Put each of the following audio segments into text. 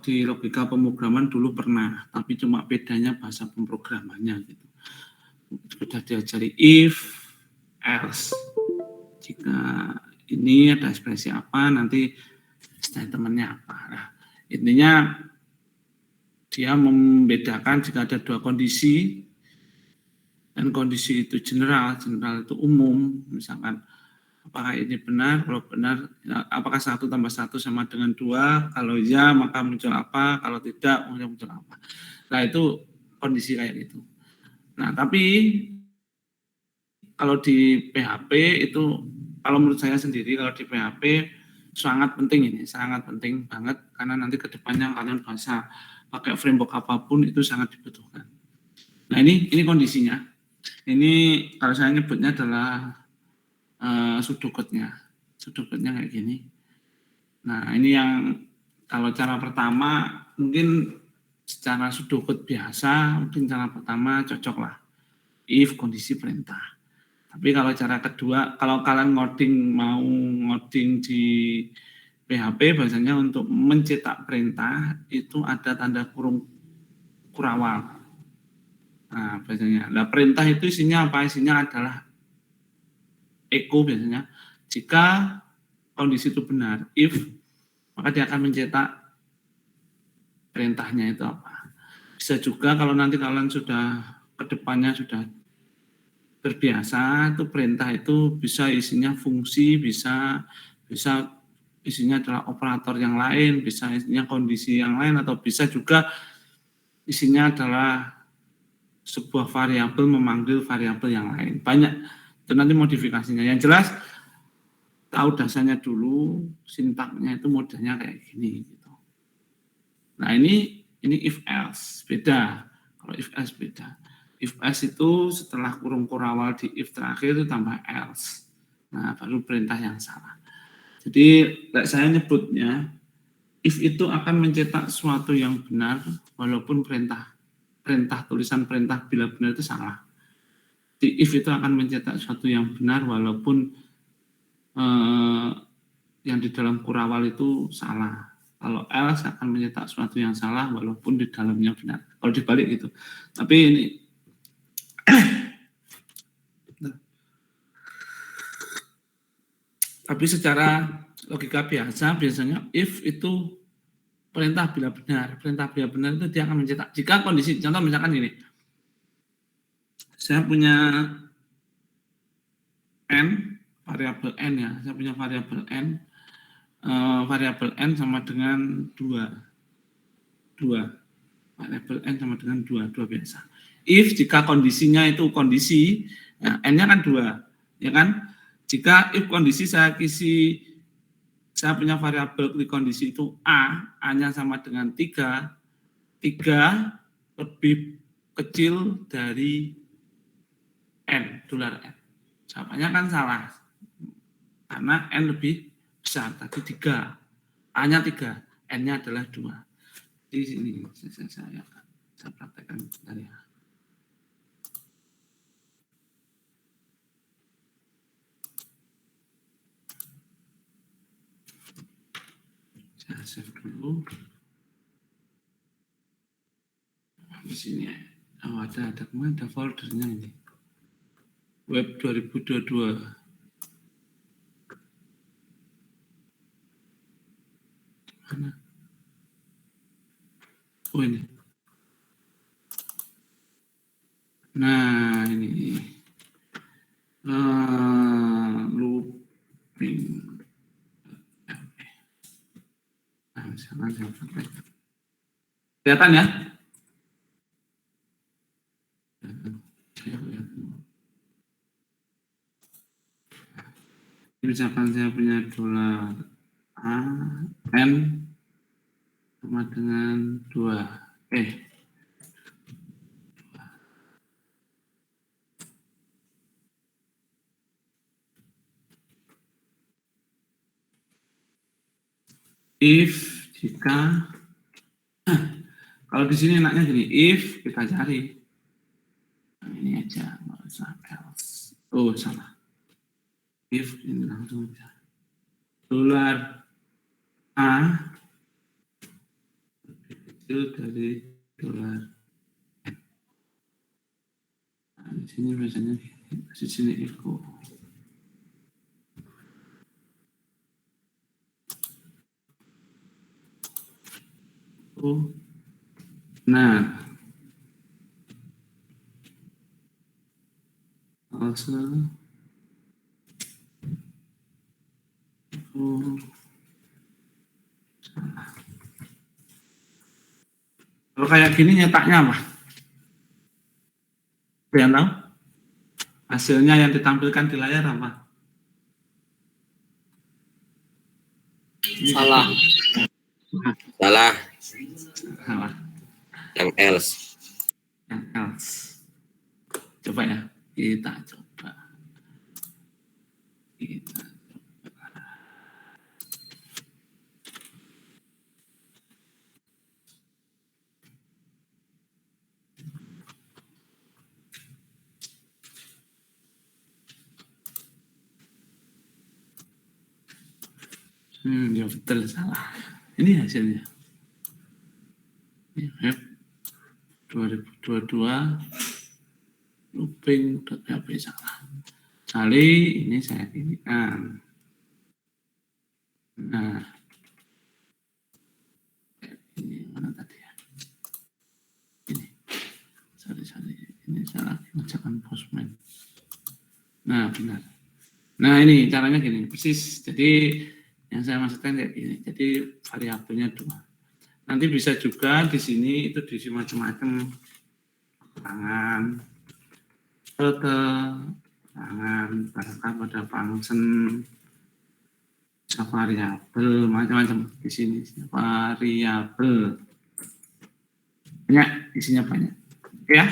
di logika pemrograman dulu pernah, tapi cuma bedanya bahasa pemrogramannya gitu. Sudah diajari if, else. Jika ini ada ekspresi apa, nanti statementnya apa. Nah, intinya dia membedakan jika ada dua kondisi, dan kondisi itu general itu umum, misalkan apakah ini benar, kalau benar, apakah 1 tambah 1 sama dengan 2, kalau ya maka muncul apa, kalau tidak muncul apa. Nah itu kondisi kayak gitu. Nah tapi kalau di PHP itu, kalau menurut saya sendiri, kalau di PHP sangat penting ini, sangat penting banget, karena nanti ke depannya kalian bisa pakai framework apapun itu sangat dibutuhkan. Nah ini kondisinya. Ini kalau saya nyebutnya adalah pseudocode-nya. Pseudocode-nya kayak gini. Nah ini yang kalau cara pertama mungkin secara pseudocode biasa, mungkin cara pertama cocok lah. If kondisi perintah. Tapi kalau cara kedua, kalau kalian mau ngoding di PHP, biasanya untuk mencetak perintah itu ada tanda kurung kurawal. Nah, biasanya. Nah, perintah itu isinya apa? Isinya adalah echo biasanya. Jika kondisi itu benar, if, maka dia akan mencetak perintahnya itu apa. Bisa juga kalau nanti kalian sudah kedepannya sudah terbiasa, itu perintah itu bisa isinya fungsi, bisa isinya adalah operator yang lain, bisa isinya kondisi yang lain, atau bisa juga isinya adalah sebuah variabel memanggil variabel yang lain. Banyak, itu nanti modifikasinya. Yang jelas tahu dasarnya dulu, sintaknya itu modelnya kayak gini gitu. Nah, ini if else beda. Kalau if else beda. If else itu setelah kurung kurawal di if terakhir itu tambah else. Nah, baru perintah yang salah. Jadi, saya nyebutnya if itu akan mencetak sesuatu yang benar walaupun perintah tulisan perintah bila benar itu salah. Di if itu akan mencetak sesuatu yang benar walaupun yang di dalam kurawal itu salah. Kalau else akan mencetak sesuatu yang salah walaupun di dalamnya benar. Kalau dibalik gitu. Tapi ini tapi secara logika biasanya if itu perintah bila benar itu dia akan mencetak. Jika kondisi, contoh misalkan gini, saya punya n, variabel n ya, saya punya variabel n sama dengan 2. Variabel n sama dengan 2 biasa. If jika kondisinya itu kondisi, ya, n-nya kan 2, ya kan? Jika if kondisi saya punya variabel di kondisi itu A-nya sama dengan 3 lebih kecil dari n, $n. Jawabannya kan salah. Karena n lebih besar, tadi 3. A-nya 3, n-nya adalah 2. Di sini saya praktekkan tadi ya. Saya save dulu. Di sini ada kemana, ada foldernya ini. Web 2022. Mana? Oh ini. Nah ini looping. Nah, misalkan saya praktekkan. Kelihatan ya? Misalkan saya punya $A, N sama dengan 2. If jika kalau di sini enaknya gini, if kita cari. Nah, ini aja, nggak usah else. Oh, salah. If ini langsung aja. $A kecil dari dolar. Nah, di sini biasanya di sini equal. Nah, also kalau kayak gini nyetaknya apa? Yang tahu? Hasilnya yang ditampilkan di layar apa? Salah. Salah. Salah. Yang else. Yang else. Coba ya, kita coba. Kita coba. Ya betul, salah. Ini hasilnya. Ini 2022 looping.php salah. Kali ini saya pilihkan. Nah, ini mana tadi ya? Ini, sorry, ini salah mengerjakan postman. Nah, benar. Nah, ini caranya gini, persis. Jadi yang saya maksudkan kayak gini. Jadi variabelnya 2. Nanti bisa juga di sini itu diisi macam-macam. Tangan, tangan, pada function, variabel, macam-macam di sini. Variabel. Banyak, isinya banyak. Oke ya.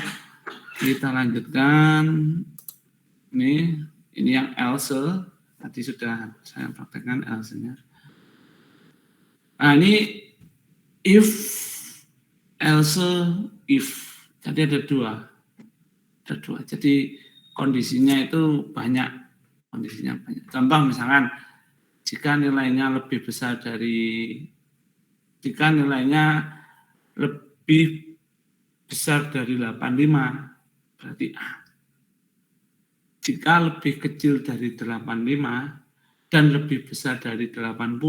Kita lanjutkan. Ini yang else. Tadi sudah saya praktekkan else-nya. Nah, ini if, else, if. Jadi ada dua. Jadi kondisinya itu banyak. Contoh misalkan jika nilainya lebih besar dari 85, berarti A. Jika lebih kecil dari 85 dan lebih besar dari 80,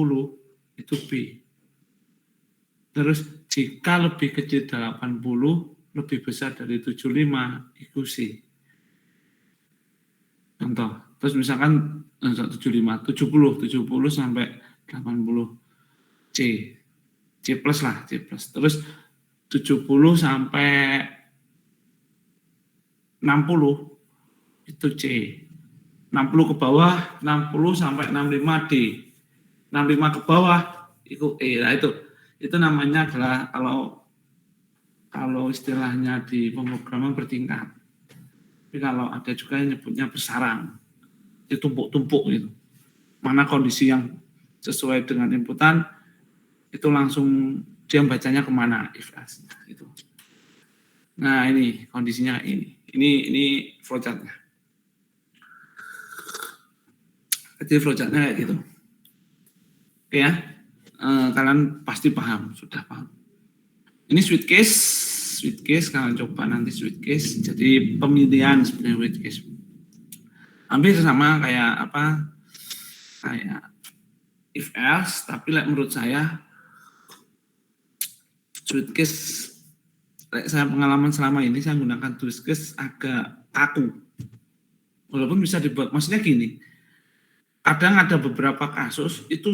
itu B. Terus jika lebih kecil 80, lebih besar dari 75, itu C. Contoh, terus misalkan 70 sampai 80, C plus lah, C plus. Terus 70 sampai 60, itu C. 60 ke bawah, 60 sampai 65 D. 65 ke bawah, itu E. Nah, itu namanya adalah kalau istilahnya di pemrograman bertingkat. Tapi kalau ada juga yang nyebutnya bersarang, ditumpuk-tumpuk gitu. Mana kondisi yang sesuai dengan inputan, itu langsung dia bacanya kemana, if else. Gitu. Nah, ini kondisinya ini. Ini flowchart-nya. Jadi flowchart-nya kayak gitu. Oke ya, kalian pasti paham, sudah paham. Ini switch case, kalian coba nanti switch case. Jadi pemilihan sebenarnya switch case. Hampir sama kayak kayak if else, tapi menurut saya switch case, saya pengalaman selama ini saya menggunakan switch case agak kaku. Walaupun bisa dibuat, maksudnya gini. Kadang ada beberapa kasus itu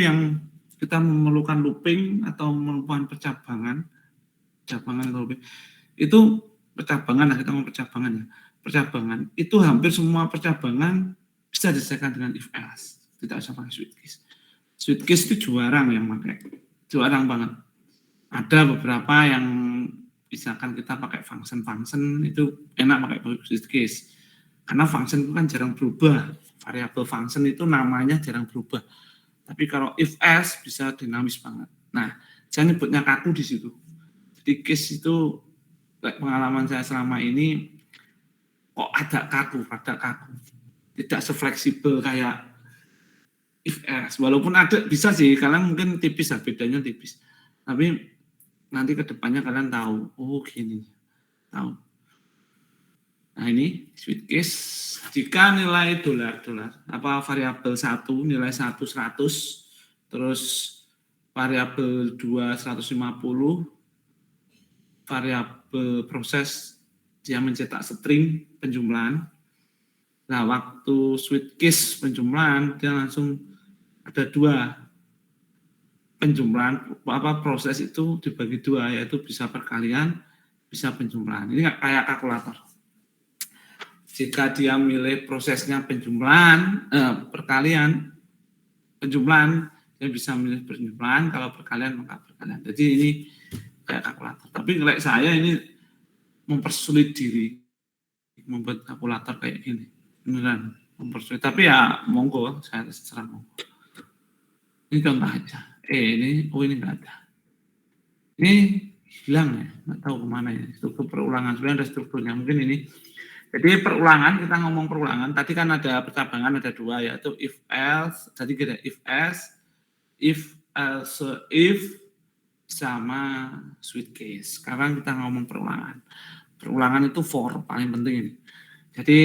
yang kita memerlukan looping atau memerlukan percabangan atau looping, itu percabangan lah, kita mau percabangan ya. Percabangan itu hampir semua percabangan bisa diselesaikan dengan if else, tidak usah pakai switch case. Switch case itu jarang yang pakai, jarang banget. Ada beberapa yang misalkan kita pakai function itu enak pakai switch case. Karena function itu kan jarang berubah. Variabel function itu namanya jarang berubah. Tapi kalau if else bisa dinamis banget. Nah, saya nyebutnya kaku di situ. Jadi case itu pengalaman saya selama ini kok ada kaku. Tidak sefleksibel kayak if else. Walaupun ada bisa sih, kalian mungkin tipis lah, bedanya tipis. Tapi nanti ke depannya kalian tahu, oh gini, tahu. Nah ini sweet case, jika nilai dolar apa variabel 1 nilai 1 100, terus variabel 2 150, variabel proses dia mencetak string penjumlahan. Nah waktu sweet case penjumlahan dia langsung ada 2 penjumlahan, apa proses itu dibagi 2, yaitu bisa perkalian, bisa penjumlahan. Ini kayak kalkulator. Jika dia milih prosesnya penjumlahan, perkalian, penjumlahan, dia bisa milih penjumlahan, kalau perkalian maka perkalian. Jadi ini kayak kalkulator. Tapi kalau saya ini mempersulit diri membuat kalkulator kayak gini. Beneran mempersulit. Tapi ya monggo, saya terserah monggo. Ini contoh aja. Ini nggak ada. Ini hilang ya, nggak tahu kemana ya. Struktur perulangan, sebenarnya ada strukturnya. Mungkin ini. Jadi perulangan, kita ngomong perulangan. Tadi kan ada percabangan, ada 2, yaitu if else. Jadi kita if else, if else, if sama sweet case. Sekarang kita ngomong perulangan. Perulangan itu for, paling penting ini. Jadi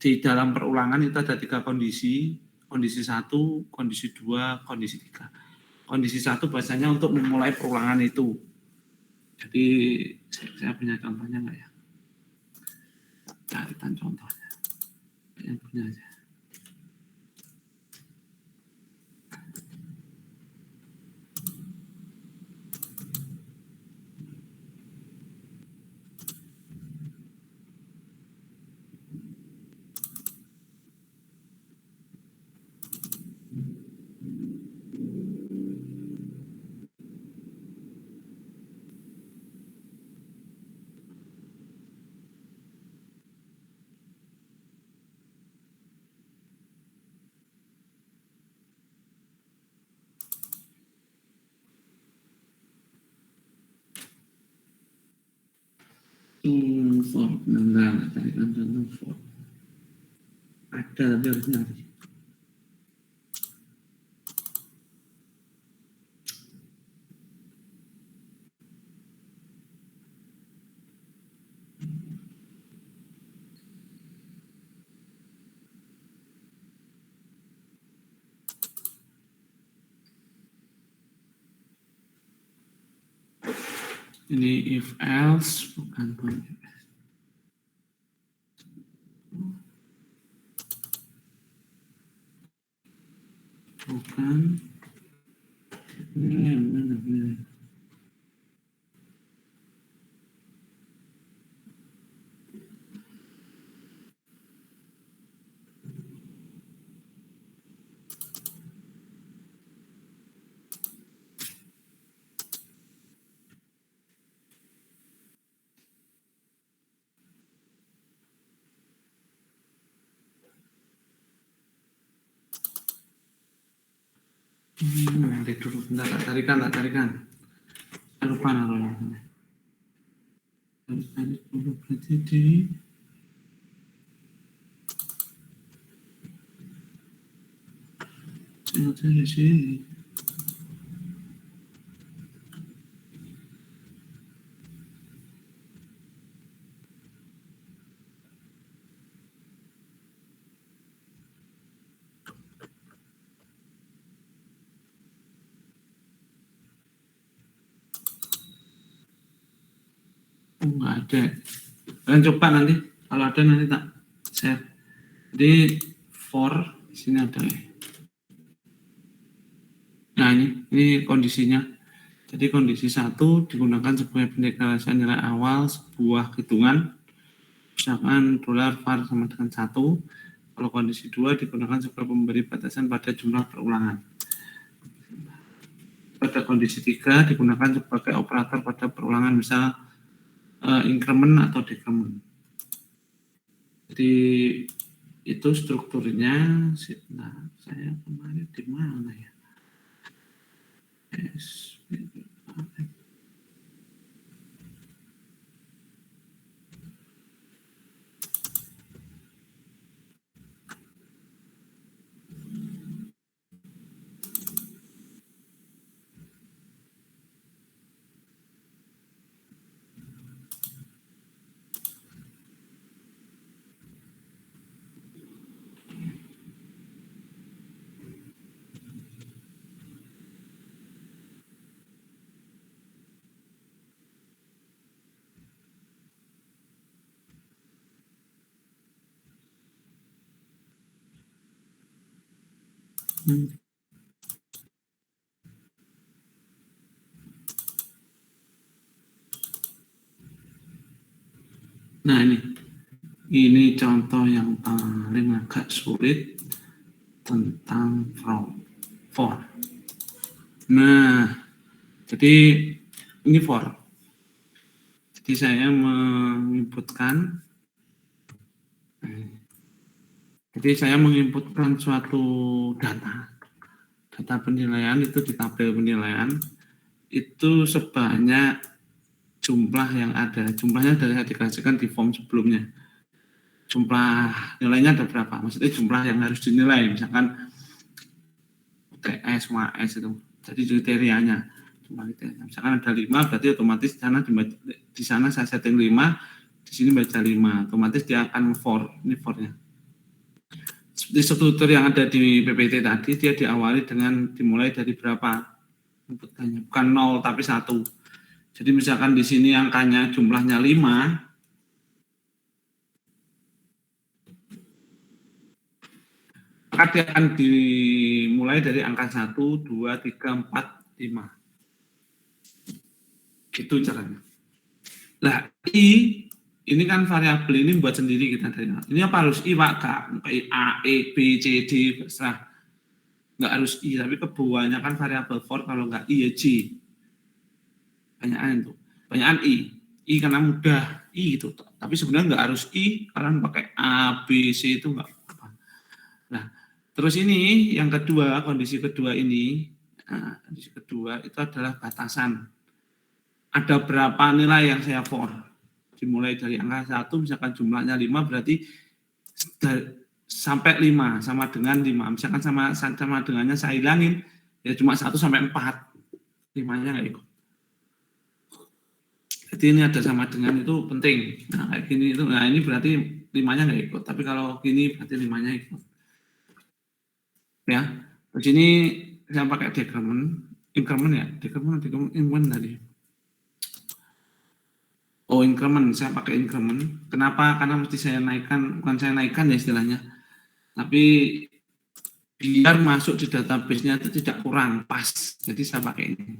di dalam perulangan itu ada 3 kondisi. Kondisi 1, kondisi 2, kondisi 3. Kondisi 1 biasanya untuk memulai perulangan itu. Jadi saya punya contohnya nggak ya? Carikan contohnya. Yang punya aja. For, enggak, carikan contoh for. Ada tapi harus nyari. Ini if else bukan ini yang mana benar. Nanti dulu, bentar, tarikan. Saya lupa naruhnya. Tarik dulu berarti di sini. Nggak ada. Kalian coba nanti, kalau ada nanti tak share. Jadi for di sini ada. Nah ini kondisinya. Jadi kondisi 1 digunakan sebagai pendeklarasian nilai awal sebuah hitungan. Misalkan dolar var sama dengan 1. Kalau kondisi 2 digunakan sebagai pemberi batasan pada jumlah perulangan. Pada kondisi 3 digunakan sebagai operator pada perulangan, misal increment atau decrement. Jadi itu strukturnya. Nah, saya kemarin di mana ya? Nah ini contoh yang paling agak sulit tentang for. Nah, jadi ini for. Jadi saya menginputkan, suatu data penilaian itu di tabel penilaian itu sebanyak jumlah yang ada. Jumlahnya sudah dikasihkan di form sebelumnya. Jumlah nilainya ada berapa? Maksudnya jumlah yang harus dinilai, misalkan UTS, UAS itu. Jadi kriterianya. Misalkan ada 5, berarti otomatis di sana saya setting 5, di sini baca 5. Otomatis dia akan for, ini for-nya. Seperti struktur yang ada di PPT tadi, dia diawali dengan dimulai dari berapa inputannya, bukan 0 tapi 1. Jadi misalkan di sini angkanya jumlahnya 5, maka dia akan dimulai dari angka 1, 2, 3, 4, 5. Gitu caranya. Nah, ini kan variabel ini buat sendiri kita dari. Ini apa harus I, Pak? Kayak A, E, B, C, D, terserah. Nggak harus I, tapi kebanyakan variabel for kalau nggak I ya J. Banyakan itu. Banyakan I karena mudah I itu. Tapi sebenarnya nggak harus I, kalian pakai A, B, C itu nggak apa. Nah, terus ini yang kedua, kondisi kedua ini, kondisi kedua itu adalah batasan. Ada berapa nilai yang saya for? Dimulai dari angka 1, misalkan jumlahnya 5, berarti sampai 5, sama dengan 5. Misalkan sama dengannya saya hilangin, ya cuma 1 sampai 4. 5-nya nggak ikut. Jadi ini ada sama dengan itu penting. Nah, kayak gini itu, nah ini berarti 5-nya nggak ikut. Tapi kalau gini berarti 5-nya ikut. Ya, di sini saya pakai increment tadi. Oh, increment, saya pakai increment. Kenapa? Karena mesti saya naikkan, bukan saya naikkan ya istilahnya. Tapi biar masuk di database-nya itu tidak kurang, pas. Jadi saya pakai ini.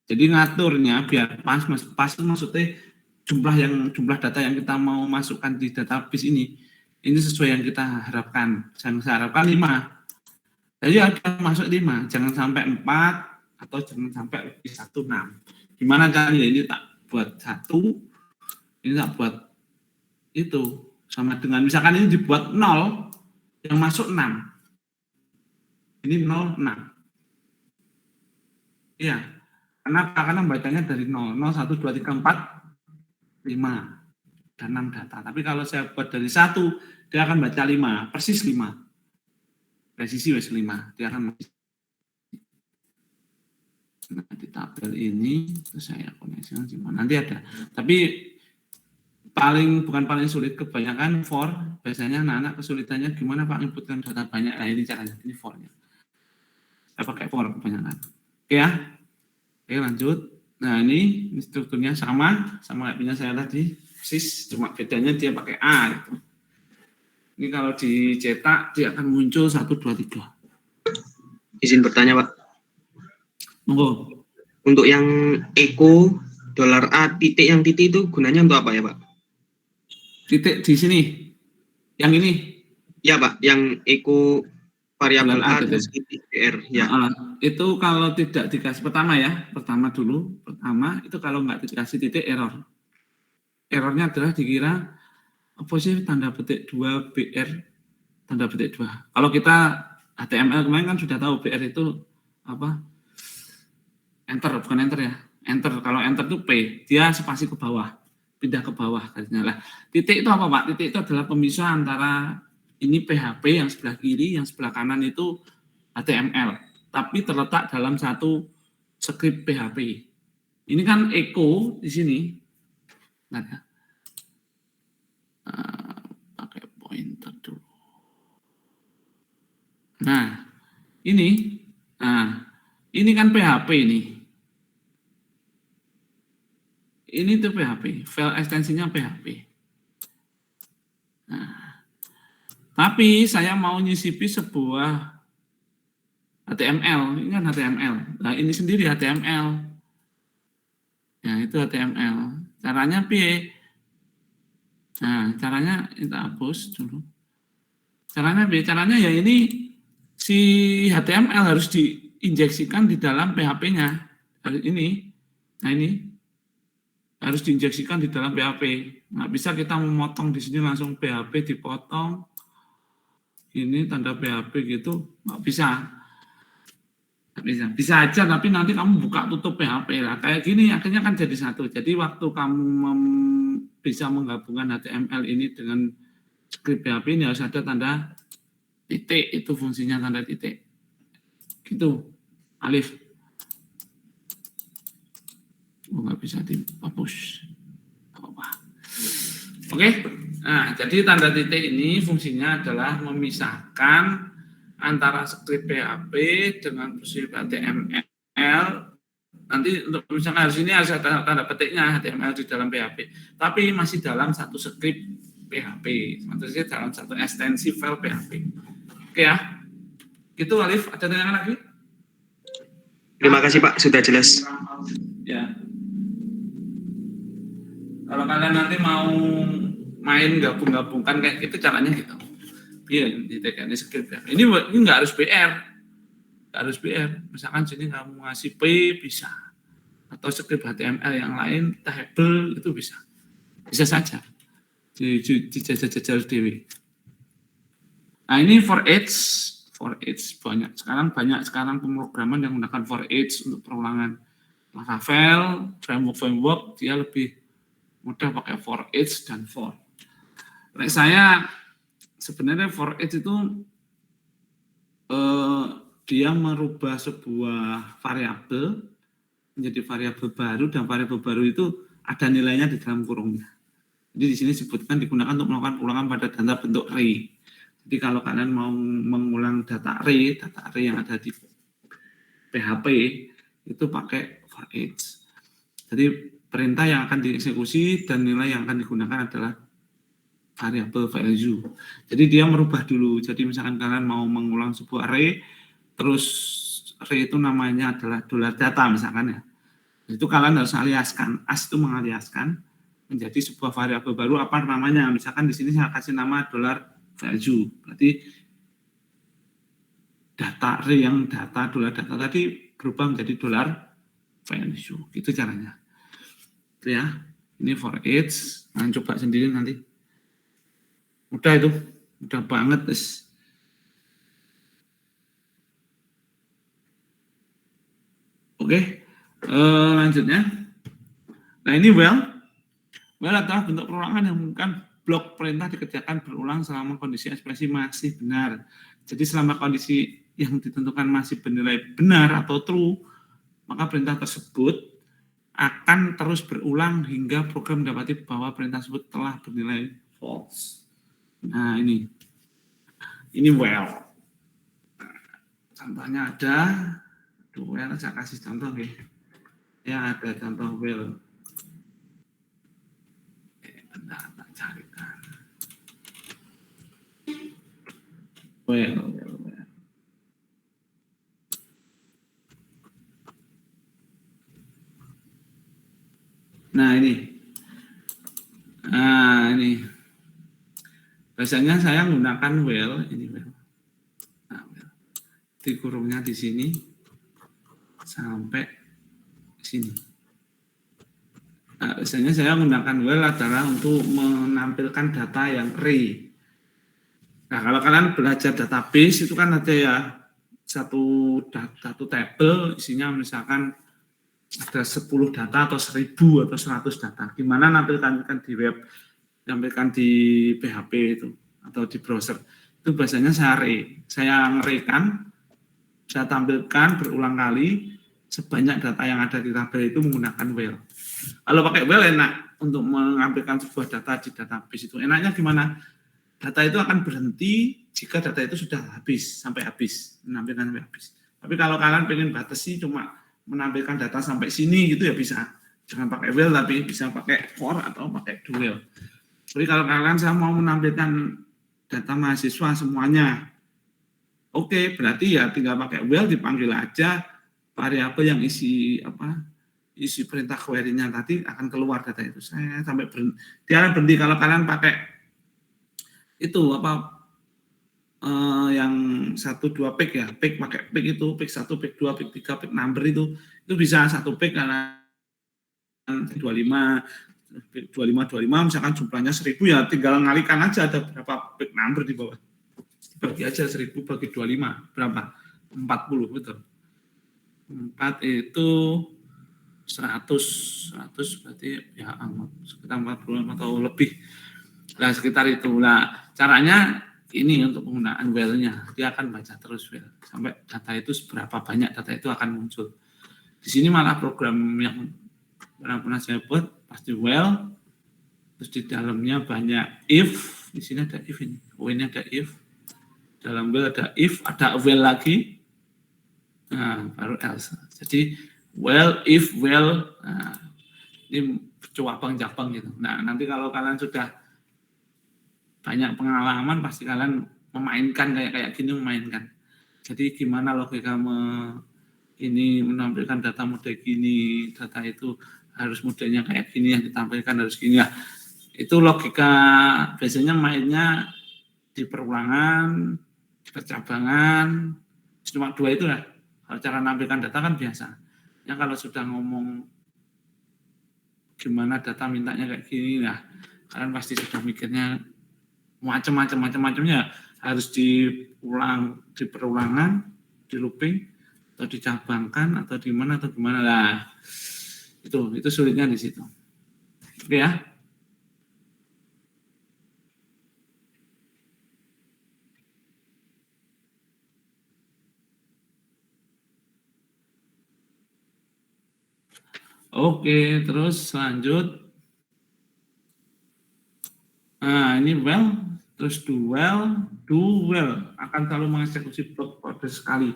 Jadi ngaturnya biar pas itu maksudnya jumlah data yang kita mau masukkan di database ini sesuai yang kita harapkan. Saya harapkan 5. Jadi ada masuk 5, jangan sampai 4 atau jangan sampai lebih 1, 6. Gimana caranya? Ini tak buat 1, ini tak buat itu, sama dengan misalkan ini dibuat 0, yang masuk 6. Ini 0, 6. Iya, karena bacanya dari 0, 1, 2, 3, 4, 5. Dan 6 data. Tapi kalau saya buat dari 1, dia akan baca 5, persis 5. Presisi wes 5, dia akan di tabel ini, terus saya koneksikan gimana, nanti ada. Tapi bukan paling sulit, kebanyakan for, biasanya anak-anak kesulitannya gimana Pak inputkan data banyak. Nah ini caranya, ini for-nya. Saya pakai for kebanyakan. Oke ya. Oke lanjut. Nah ini strukturnya sama kayak punya saya tadi. Persis, cuma bedanya dia pakai A gitu. Ini kalau dicetak dia akan muncul 1, 2, 3. Izin bertanya Pak. Monggo. Untuk yang eco $A titik, yang titik itu gunanya untuk apa ya Pak? Titik di sini. Yang ini. Ya Pak, yang eco variabel A terus titik BR ya. Itu kalau tidak dikasih pertama itu kalau nggak dikasih titik error. Errornya adalah dikira apa sih tanda petik 2 BR tanda petik 2. Kalau kita HTML kemarin kan sudah tahu BR itu apa? Enter, bukan enter ya. Enter, kalau enter itu P, dia spasi ke bawah, pindah ke bawah garisnya. Lah, titik itu apa Pak? Titik itu adalah pemisah antara ini PHP yang sebelah kiri, yang sebelah kanan itu HTML, tapi terletak dalam satu script PHP. Ini kan echo di sini. Nah, ya. Pakai pointer dulu. Nah, ini kan PHP ini. Ini tuh PHP, file ekstensinya PHP. Nah, tapi saya mau nyisipi sebuah HTML, ini kan HTML. Nah, ini sendiri HTML. Ya, itu HTML. Caranya piye? Nah, caranya kita hapus dulu. Caranya piye? Caranya ya ini si HTML harus diinjeksikan di dalam PHP-nya. Ini. Nah, ini harus diinjeksikan di dalam PHP. Nggak bisa kita memotong di sini langsung PHP dipotong. Ini tanda PHP gitu, nggak bisa. Bisa aja, tapi nanti kamu buka tutup PHP lah. Kayak gini akhirnya kan jadi satu. Jadi waktu kamu bisa menggabungkan HTML ini dengan script PHP ini harus ada tanda titik, itu fungsinya tanda titik. Gitu, Alif. Oh, nggak bisa dihapus. Oke, nah jadi tanda titik ini fungsinya adalah memisahkan antara script PHP dengan script HTML. Nanti untuk misalkan harus ini harus ada tanda petiknya HTML di dalam PHP, tapi masih dalam satu script PHP, maksudnya dalam satu ekstensi file PHP. Oke ya, gitu Alif. Ada pertanyaan lagi? Terima kasih Pak, sudah jelas. Ya. Kalau kalian nanti mau main gabung-gabungkan kayak gitu caranya gitu. Iya, ini script ya. Ini nggak harus BR. Nggak harus BR. Misalkan sini kamu ngasih P bisa. Atau script HTML yang lain, table itu bisa. Bisa saja. Dijajal dewi. Nah, ini for each banyak. Sekarang pemrograman yang menggunakan for each untuk perulangan. Laravel, framework dia lebih mudah pakai for each dan for. Saya sebenarnya for each itu dia merubah sebuah variabel menjadi variabel baru, dan variabel baru itu ada nilainya di dalam kurungnya. Jadi di sini disebutkan digunakan untuk melakukan ulangan pada data bentuk array. Jadi kalau kalian mau mengulang data array yang ada di PHP itu pakai for each. Jadi perintah yang akan dieksekusi dan nilai yang akan digunakan adalah variabel value. Jadi dia merubah dulu. Jadi misalkan kalian mau mengulang sebuah array, terus array itu namanya adalah $data misalkan ya. Itu kalian harus aliaskan. As itu mengaliaskan menjadi sebuah variabel baru, apa namanya? Misalkan di sini saya kasih nama $value. Berarti data array yang data tadi berubah menjadi $value. Gitu caranya. Itu ya. Ini for each. Nah, coba sendiri nanti. Mudah itu. Mudah banget, guys. Oke. Lanjutnya. Nah, ini well adalah bentuk perulangan yang menggunakan blok perintah dikerjakan berulang selama kondisi ekspresi masih benar. Jadi selama kondisi yang ditentukan masih bernilai benar atau true, maka perintah tersebut akan terus berulang hingga program mendapati bahwa perintah tersebut telah bernilai false. Nah, ini well. Contohnya ada, well saya kasih contoh ya. Ya, ada contoh well. Bentar, tak carikan. Well. Nah, ini. Biasanya saya menggunakan well, ini well. Nah, well. Di kurungnya di sini sampai sini. Nah, biasanya saya menggunakan well adalah untuk menampilkan data yang array. Nah, kalau kalian belajar database itu kan ada ya satu table isinya misalkan ada 10 data atau 1000 atau 100 data. Gimana nampilkan di web, nampilkan di PHP itu atau di browser. Itu biasanya saya ngeraikan, saya tampilkan berulang kali sebanyak data yang ada di tabel itu menggunakan well. Kalau pakai well enak untuk mengambilkan sebuah data di database itu. Enaknya gimana? Data itu akan berhenti jika data itu sudah habis, sampai habis, menampilkan sampai habis. Tapi kalau kalian pengen batasi cuma menampilkan data sampai sini gitu ya bisa. Jangan pakai well tapi bisa pakai for atau pakai do well. Jadi kalau kalian saya mau menampilkan data mahasiswa semuanya, Oke, berarti ya tinggal pakai well dipanggil aja variabel yang isi perintah query-nya tadi akan keluar data itu. Saya sampai berhenti. Dia akan berhenti kalau kalian pakai itu yang 1-2 pick ya, pick pakai pick itu, pick 1, pick 2, pick 3, pick number itu bisa 1 pick karena 25 misalkan jumlahnya 1000 ya tinggal ngalikan aja ada berapa pick number di bawah. Bagi aja 1000 bagi 25 berapa? 40 betul. 4 itu 100 berarti ya sekitar 40 atau lebih. Nah, sekitar itu. Nah, caranya ini untuk penggunaan well-nya. Dia akan baca terus well sampai data itu seberapa banyak data itu akan muncul. Di sini malah program yang pernah saya buat pasti well, terus di dalamnya banyak if, di sini ada if ini, ini ada if, dalam well ada if, ada well lagi, nah baru else. Jadi well, if, well, nah, ini cabang gitu. Nah nanti kalau kalian sudah banyak pengalaman pasti kalian memainkan kayak gini memainkan. Jadi gimana logika ini menampilkan data model gini, data itu harus modelnya kayak gini yang ditampilkan harus gini ya. Itu logika biasanya mainnya di perulangan, di percabangan, cuma 2 itu lah. Kalau cara menampilkan data kan biasa. Ya kalau sudah ngomong gimana data mintanya kayak gini lah, kalian pasti sudah mikirnya macam-macamnya harus diulang, di perulangan, di looping, atau dicabangkan atau di mana atau gimana lah. Itu sulitnya di situ. Oke ya. Oke, terus lanjut. Nah, ini well, terus do well akan selalu mengeksekusi blok kode sekali.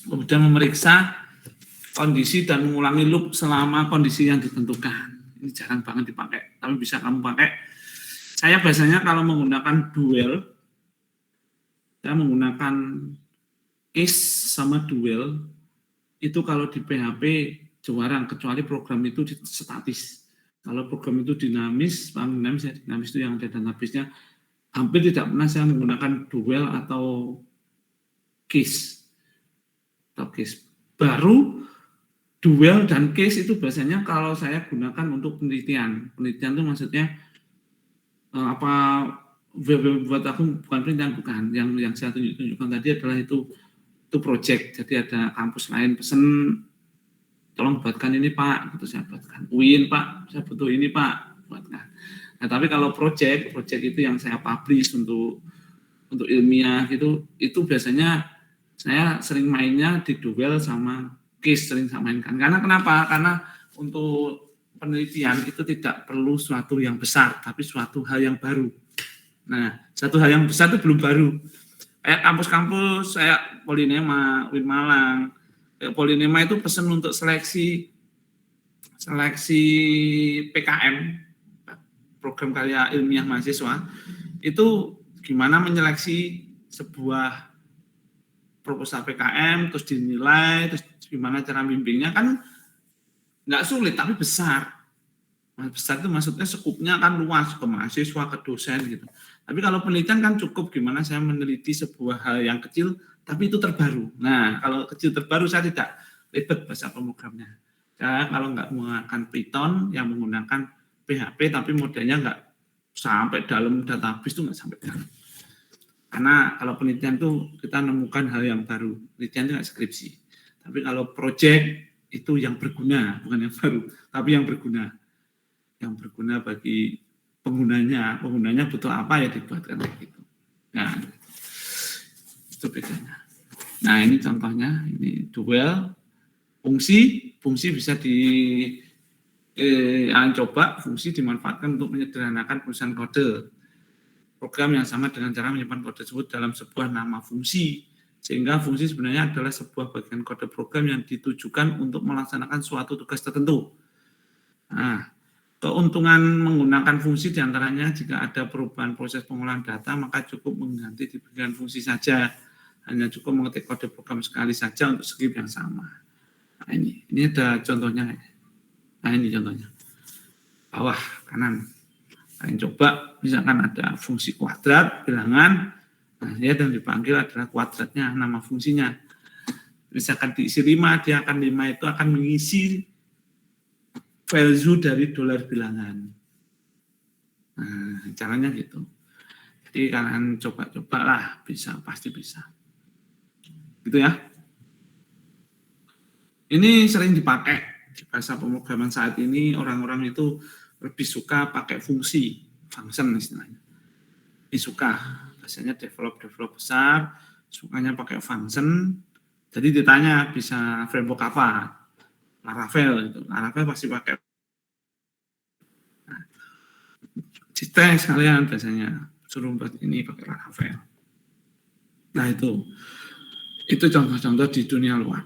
Kemudian memeriksa kondisi dan mengulangi loop selama kondisi yang ditentukan. Ini jarang banget dipakai, tapi bisa kamu pakai. Saya biasanya kalau menggunakan duel, saya menggunakan case sama duel, itu kalau di PHP jarang, kecuali program itu statis. Kalau program itu dinamis, dinamis itu yang ada database-nya, hampir tidak pernah saya menggunakan duel atau case. Baru duel dan case itu biasanya kalau saya gunakan untuk penelitian. Penelitian itu maksudnya buat aku bukan penelitian, bukan. Yang saya tunjukkan tadi adalah itu project. Jadi ada kampus lain pesen, tolong buatkan ini Pak, gitu saya buatkan. UIN Pak, saya butuh ini Pak, buatkan. Nah tapi kalau project itu yang saya publish untuk ilmiah gitu, itu biasanya saya sering mainnya di duel sama case, sering saya mainkan. Karena kenapa? Karena untuk penelitian itu tidak perlu suatu yang besar, tapi suatu hal yang baru. Nah, satu hal yang besar itu belum baru. Kayak kampus-kampus, saya Polinema, UIN Malang. Polinema itu pesan untuk seleksi PKM, program karya ilmiah mahasiswa, itu gimana menyeleksi sebuah proposal PKM, terus dinilai, terus gimana cara bimbingnya, kan nggak sulit, tapi besar. Besar itu maksudnya skupnya kan luas, ke mahasiswa, ke dosen gitu. Tapi kalau penelitian kan cukup gimana saya meneliti sebuah hal yang kecil, tapi itu terbaru. Nah, kalau kecil terbaru saya tidak ribet bahasa pemrogramannya. Saya kalau nggak menggunakan Python, yang menggunakan PHP, tapi modelnya nggak sampai dalam database itu nggak sampai dalam. Karena kalau penelitian itu kita menemukan hal yang baru. Penelitian itu nggak skripsi. Tapi kalau project itu yang berguna, bukan yang baru, tapi yang berguna. Yang berguna bagi penggunanya. Penggunanya butuh apa ya dibuatkan kayak gitu. Nah, itu bedanya. Nah, ini contohnya, ini duel, fungsi bisa coba fungsi dimanfaatkan untuk menyederhanakan penulisan kode. Program yang sama dengan cara menyimpan kode tersebut dalam sebuah nama fungsi. Sehingga fungsi sebenarnya adalah sebuah bagian kode program yang ditujukan untuk melaksanakan suatu tugas tertentu. Nah, Keuntungan menggunakan fungsi diantaranya jika ada perubahan proses pengolahan data, maka cukup mengganti di bagian fungsi saja. Hanya cukup mengetik kode program sekali saja untuk script yang sama. Nah ini ada contohnya. Nah ini contohnya. Bawah kanan. Kalian coba, misalkan ada fungsi kuadrat, bilangan, nah dia yang dipanggil adalah kuadratnya, nama fungsinya. Misalkan diisi 5, dia akan 5 itu akan mengisi value dari dolar bilangan. Nah, caranya gitu. Jadi kalian coba-coba lah, bisa, pasti bisa. Gitu ya. Ini sering dipakai di bahasa pemrograman saat ini, orang-orang itu lebih suka pakai fungsi, function istilahnya. Lebih suka, biasanya develop besar, sukanya pakai function. Jadi ditanya bisa framework apa? Laravel itu. Laravel pasti pakai. Nah, tes kalian biasanya suruh buat ini pakai Laravel. Nah itu contoh-contoh di dunia luar.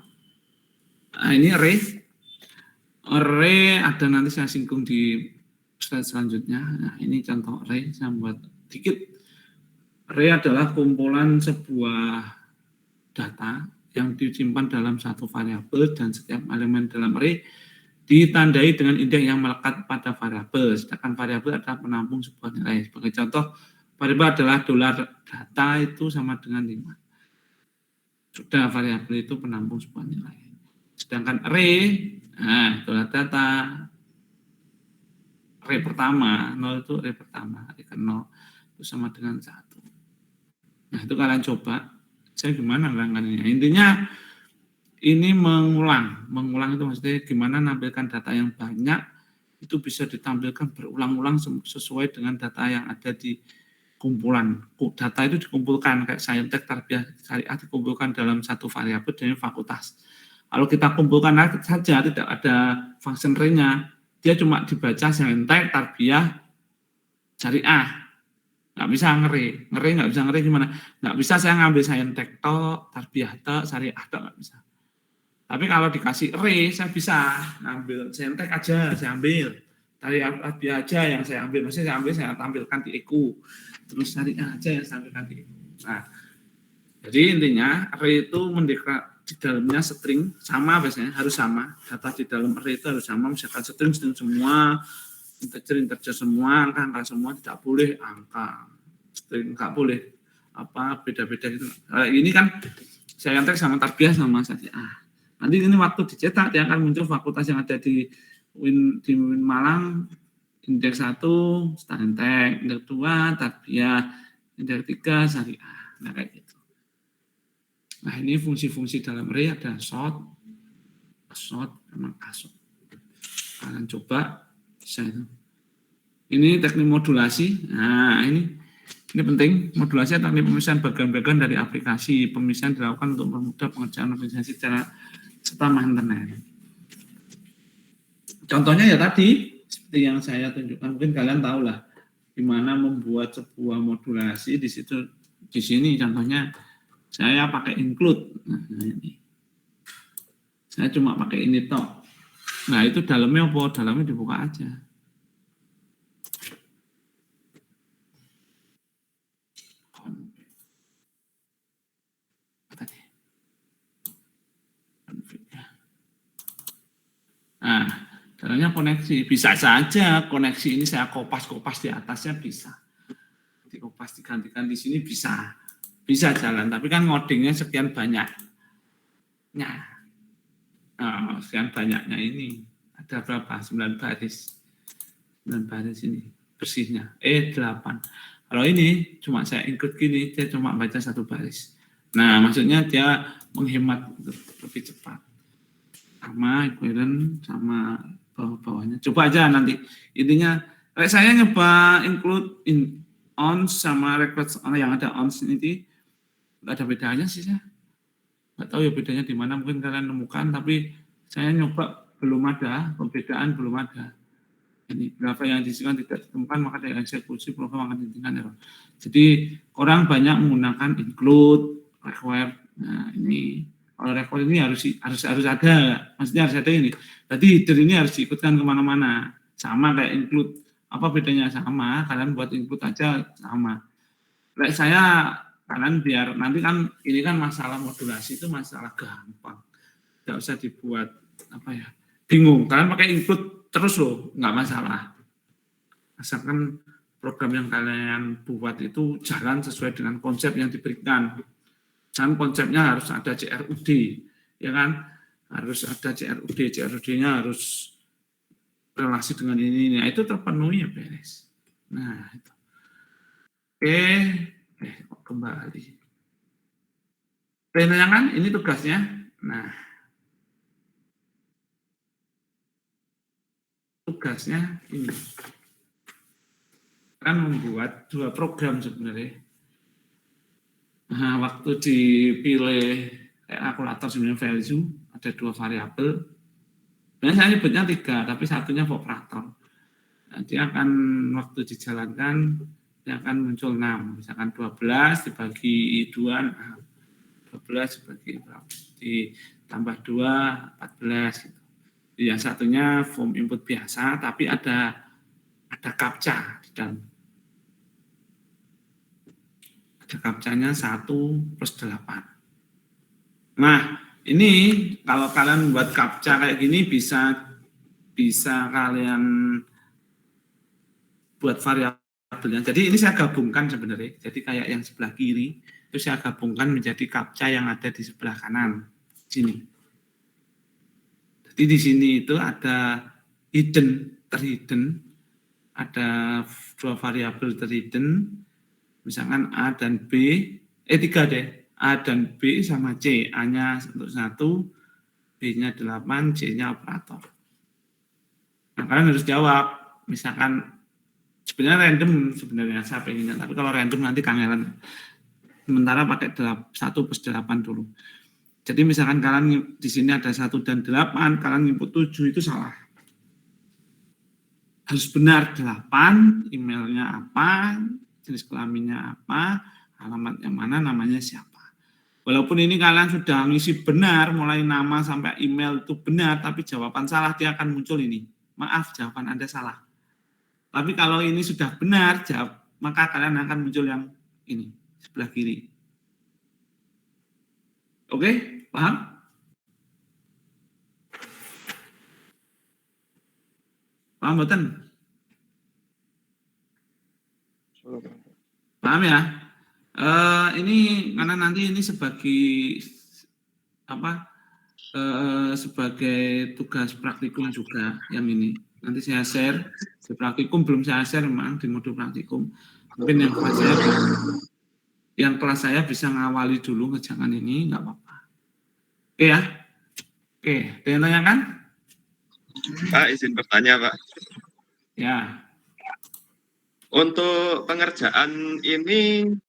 Nah ini array ada nanti saya singgung di slide selanjutnya. Nah ini contoh array, saya buat dikit. Array adalah kumpulan sebuah data yang disimpan dalam satu variabel dan setiap elemen dalam array ditandai dengan indeks yang melekat pada variabel. Sedangkan variabel adalah penampung sebuah nilai. Sebagai contoh, variabel adalah dolar data itu sama dengan 5. Sudah variabel itu penampung sebuah nilai. Sedangkan array, nah dolar data, array pertama, 0 itu array pertama, array ke 0 itu sama dengan 1. Nah itu kalian coba. Saya gimana rangkaiannya? Intinya ini mengulang itu maksudnya gimana nampilkan data yang banyak itu bisa ditampilkan berulang-ulang sesuai dengan data yang ada di kumpulan. Data itu dikumpulkan kayak saintek, tarbiyah, syariah dikumpulkan dalam satu variabel dengan fakultas. Kalau kita kumpulkan saja tidak ada function array-nya, dia cuma dibaca saintek, tarbiyah, syariah. Nggak bisa ngeri nggak bisa ngeri gimana? Nggak bisa saya ngambil saintek tok, tarbiyah tok, syariah tok, nggak bisa. Tapi kalau dikasih array, saya bisa ngambil saintek aja, saya ambil. Tarbiyah aja yang saya ambil, maksudnya saya tampilkan di EQ. Terus syariah aja yang saya tampilkan di EQ. Nah, jadi intinya array itu mendeklar di dalamnya string sama biasanya harus sama. Data di dalam array itu harus sama, misalkan string semua, integer semua, angka semua, tidak boleh angka, string nggak boleh apa beda-beda gitu. Ini kan saintek sama tarbiyah sama syariah. Nanti ini waktu dicetak dia akan muncul fakultas yang ada di Win Malang, indeks 1 saintek, indeks 2 tarbiyah, indeks 3 syariah. Nah kayak gitu. Nah ini fungsi-fungsi dalam array ada sort, sama kasut. Kalian coba. Ini teknik modulasi. Nah, ini penting. Modulasi adalah teknik pemisahan bagian-bagian dari aplikasi. Pemisahan dilakukan untuk mempermudah pengerjaan aplikasi serta maintenance. Contohnya ya tadi seperti yang saya tunjukkan, mungkin kalian tahu lah gimana membuat sebuah modulasi di situ. Di sini contohnya saya pakai include. Nah, ini. Saya cuma pakai ini toh. Nah, itu dalamnya apa? Dalamnya dibuka aja. Nah, dalamnya koneksi. Bisa saja koneksi ini saya kopas di atasnya bisa. Dikopas digantikan di sini bisa. Bisa jalan, tapi kan ngodingnya sekian banyak. Nah, sekian banyaknya ini ada berapa? 9 baris. 9 baris ini bersihnya 8. Kalau ini cuma saya include gini, dia cuma baca 1 baris. Nah maksudnya dia menghemat lebih cepat, sama equivalent sama bawah-bawahnya. Coba aja nanti, intinya saya nyoba include ons sama request yang ada ons ini nggak ada bedanya sih, saya nggak tahu ya bedanya di mana, mungkin kalian nemukan, tapi saya nyoba belum ada, perbedaan belum ada. Ini berapa yang disisikan tidak ditemukan, maka dari eksekusi program akan dihentikan error. Jadi orang banyak menggunakan include, require. Nah ini kalau require ini harus ada, maksudnya harus ada ini. Berarti header ini harus diikutkan kemana-mana. sama kayak include. Apa bedanya? Sama, kalian buat include aja sama. Kayak saya, kalian biar nanti kan ini kan masalah modulasi itu masalah gampang. Nggak usah dibuat apa ya, bingung. Kalian pakai include terus loh, nggak masalah. Asalkan program yang kalian buat itu jalan sesuai dengan konsep yang diberikan. Dan konsepnya harus ada CRUD, ya kan? Harus ada CRUD, CRUD-nya harus relasi dengan ini. Nah, itu terpenuhi ya beres. Nah, itu. Oke, kembali. Penayangan, ini tugasnya. Nah, tugasnya ini. Kan membuat 2 program sebenarnya. Nah, waktu dipilih kalkulator sebenarnya value, ada 2 variabel. Sebenarnya saya nyebutnya 3, tapi satunya operator. Nanti akan waktu dijalankan, dia akan muncul 6. Misalkan 12 dibagi 2, 12 dibagi ditambah 2, 14. Gitu. Yang satunya form input biasa, tapi ada captcha di dalam. Ada captcha-nya 1+8. Nah, ini kalau kalian buat captcha kayak gini bisa kalian buat variabelnya. Jadi ini saya gabungkan sebenarnya. Jadi kayak yang sebelah kiri itu saya gabungkan menjadi captcha yang ada di sebelah kanan sini. Jadi di sini itu ada terhidden, ada 2 variabel terhidden, misalkan A dan B, 3 deh. A dan B sama C, A-nya untuk 1, B-nya 8, C-nya operator. Nah, kalian harus jawab, misalkan sebenarnya random sebenarnya saya pengennya, tapi kalau random nanti kangelan. Sementara pakai 1+8 dulu. Jadi misalkan kalian di sini ada 1 dan 8, kalian input 7 itu salah. Harus benar 8, emailnya apa, jenis kelaminnya apa, alamat yang mana, namanya siapa. Walaupun ini kalian sudah ngisi benar, mulai nama sampai email itu benar, tapi jawaban salah, dia akan muncul ini. Maaf, jawaban Anda salah. Tapi kalau ini sudah benar, maka kalian akan muncul yang ini, sebelah kiri. Oke, paham? Paham, betul? Paham ya? Ini karena nanti ini sebagai sebagai tugas praktikum juga yang ini. Nanti saya share di praktikum, belum saya share memang di modul praktikum. Mungkin yang kelas saya bisa ngawali dulu ngejangan ini, nggak apa-apa. Oke ya? Oke, ada yang tanyakan? Pak, izin bertanya, Pak. Ya. Untuk pengerjaan ini